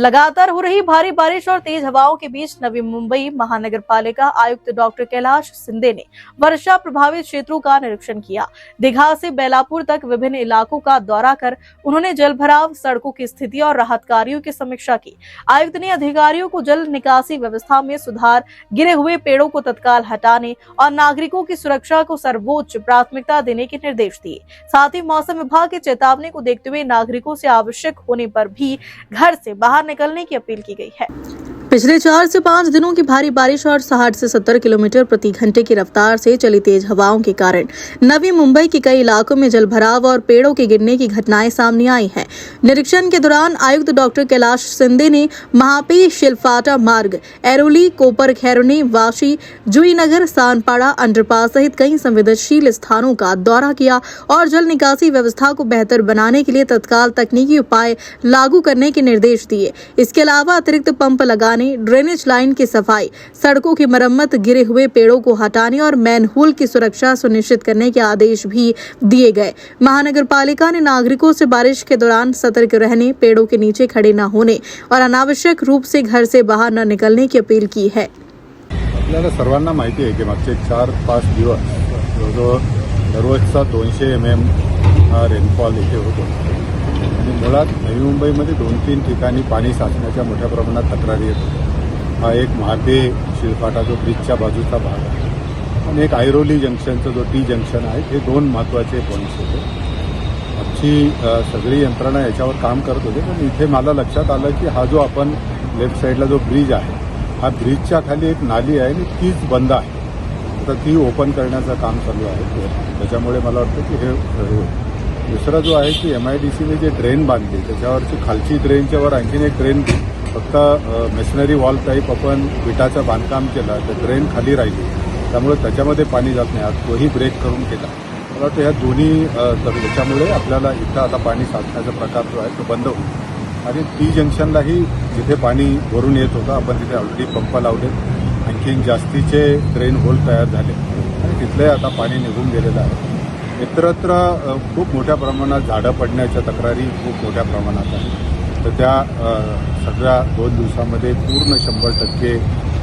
लगातार हो रही भारी बारिश और तेज हवाओं के बीच नवी मुंबई महानगर पालिका आयुक्त डॉक्टर कैलाश शिंदे ने वर्षा प्रभावित क्षेत्रों का निरीक्षण किया। दीघा से बेलापुर तक विभिन्न इलाकों का दौरा कर उन्होंने जलभराव, सड़कों की स्थिति और राहत कार्यों की समीक्षा की। आयुक्त ने अधिकारियों को जल निकासी व्यवस्था में सुधार, गिरे हुए पेड़ों को तत्काल हटाने और नागरिकों की सुरक्षा को सर्वोच्च प्राथमिकता देने के निर्देश दिए। साथ ही मौसम विभाग की चेतावनी को देखते हुए नागरिकों से आवश्यक होने पर भी घर से बाहर निकलने की अपील की गई है। पिछले 4 से 5 दिनों की भारी बारिश और 60 से 70 किलोमीटर प्रति घंटे की रफ्तार से चली तेज हवाओं के कारण नवी मुंबई के कई इलाकों में जलभराव और पेड़ों के गिरने की घटनाएं सामने आई हैं। निरीक्षण के दौरान आयुक्त डॉक्टर कैलाश शिंदे ने महापी शिलफाटा मार्ग, एरोली, कोपर खैरनी, वाशी, जुईनगर, सानपाड़ा अंडरपास सहित कई संवेदनशील स्थानों का दौरा किया और जल निकासी व्यवस्था को बेहतर बनाने के लिए तत्काल तकनीकी उपाय लागू करने के निर्देश दिए। इसके अलावा अतिरिक्त पंप लगाने, ड्रेनेज लाइन की सफाई, सड़कों की मरम्मत, गिरे हुए पेड़ों को हटाने और मैनहोल की सुरक्षा सुनिश्चित करने के आदेश भी दिए गए। महानगर पालिका ने नागरिकों से बारिश के दौरान सतर्क रहने, पेड़ों के नीचे खड़े न होने और अनावश्यक रूप से घर से बाहर न निकलने की अपील की है। आपल्याला सर्वांना माहिती आहे की मागचे 4-5 दिवस जवळजवळ दररोजचा 200 mm हा रेनफॉल इथे होतो आणि मुळात नवी मुंबईमध्ये 2-3 ठिकाणी पाणी साचण्याच्या मोठ्या प्रमाणात तक्रारी येतात। हा एक महापे शिलफाटा जो ब्रिजच्या बाजूचा भाग आहे आणि एक ऐरोली जंक्शनचं जो टी जंक्शन आहे, हे 2 महत्त्वाचे पॉईंट्स होते। आमची सगळी यंत्रणा याच्यावर काम करत होते, पण इथे मला लक्षात आलं की हा जो आपण लेफ्ट साईडला जो ब्रिज आहे, हा ब्रिजच्या खाली एक नाली आहे आणि तीच बंद आहे। तर ती ओपन करण्याचं काम चालू आहे, त्याच्यामुळे मला वाटतं की हे होईल। दुसरा जो आहे की MIDCने जे ड्रेन बांधली, त्याच्यावरची खालची ड्रेनच्यावर आणखीन एक ड्रेन फक्त मेशनरी वॉल टाईप आपण विटाचं बांधकाम केलं, तर ड्रेन खाली राहिली, त्यामुळे त्याच्यामध्ये पाणी जात नाही। आज तोही ब्रेक करून केला। मला वाटतं ह्या दोन्ही त्याच्यामुळे आपल्याला इथं आता पाणी साचण्याचा प्रकार जो आहे तो बंद होईल आणि टी जंक्शनलाही जिथे पाणी वरून येत होतं, आपण तिथे ऑलरेडी पंप लावले, आणखीन जास्तीचे ड्रेन होल तयार झाले आणि तिथले आता पाणी निघून गेलेलं आहे। इतरत्र खूप मोठ्या प्रमाणात झाडं पडण्याच्या तक्रारी खूप मोठ्या प्रमाणात आहेत। तर त्या सगळ्या 2 दिवसामध्ये पूर्ण 100%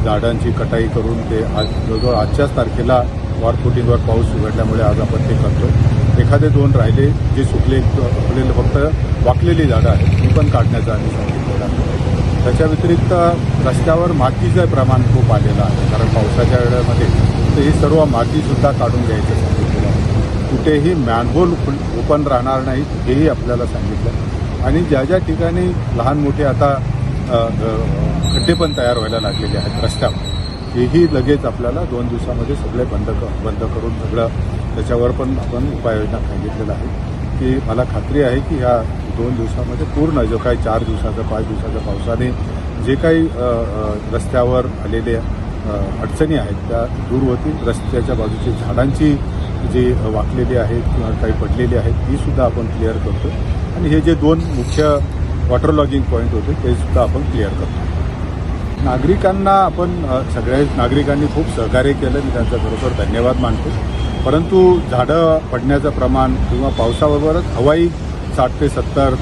झाडांची कटाई करून ते आज जवळजवळ आजच्याच तारखेला वॉरफुटिंगवर पाऊस उघडल्यामुळे आज आपण ते करतो। एखादे 2 राहिले जे सुकलेले फक्त वाकलेली झाडं आहेत, ती पण काढण्याचं आम्ही सांगितलेलं आहे। त्याच्या व्यतिरिक्त रस्त्यावर मातीचं प्रमाण खूप आलेलं आहे, कारण पावसाच्या वेळेमध्ये तर ही सर्व मातीसुद्धा काढून घ्यायचं सांगितलेलं आहे। कुठेही मॅनहोल ओपन राहणार नाहीत हेही आपल्याला सांगितलं आणि ज्या ज्या ठिकाणी लहान मोठे आता खड्डे पण तयार व्हायला लागलेले आहेत रस्त्यावर, हेही लगेच आपल्याला 2 दिवसामध्ये सगळे बंद करून सगळं त्याच्यावर पण आपण उपाययोजना सांगितलेलं आहे की मला खात्री आहे की ह्या 2 दिवसामध्ये पूर्ण जो काही 4 दिवसाचा 5 दिवसाच्या पावसाने जे काही रस्त्यावर आलेले अडचणी आहेत त्या दूर होतील। रस्त्याच्या बाजूची झाडांची जी वाकलेली आहेत किंवा काही पडलेली आहेत ती सुद्धा आपण क्लिअर करतो आणि हे जे 2 मुख्य वॉटर लॉगिंग पॉईंट होते ते सुद्धा आपण क्लिअर करतो। नागरिकांना आपण सगळ्या नागरिकांनी खूप सहकार्य केलं, मी त्यांचा खरोखर धन्यवाद मानतो। परंतु झाडं पडण्याचं प्रमाण किंवा पावसाबरोबरच हवाई 60 ते 70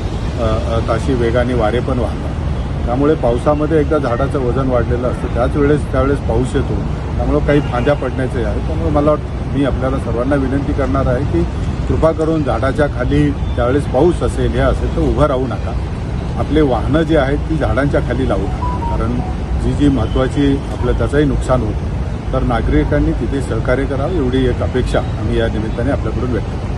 ताशी वेगाने वारे पण वाहतात, त्यामुळे पावसामध्ये एकदा झाडाचं वजन वाढलेलं असतं, त्यावेळेस पाऊस येतो, त्यामुळे काही फांद्या पडण्याचे आहे। त्यामुळे मला मी आपल्याला सर्वांना विनंती करणार आहे की कृपा करून झाडाच्या खाली त्यावेळेस पाऊस असेल हे असेल तर उभं राहू नका। आपले वाहनं जे आहेत ती झाडांच्या खाली लावू नका, कारण जी महत्त्वाची आपलं त्याचंही नुकसान होतं। तर नागरिकांनी तिथे सहकार्य करावं एवढी एक अपेक्षा आम्ही या निमित्ताने आपल्याकडून व्यक्त करतो।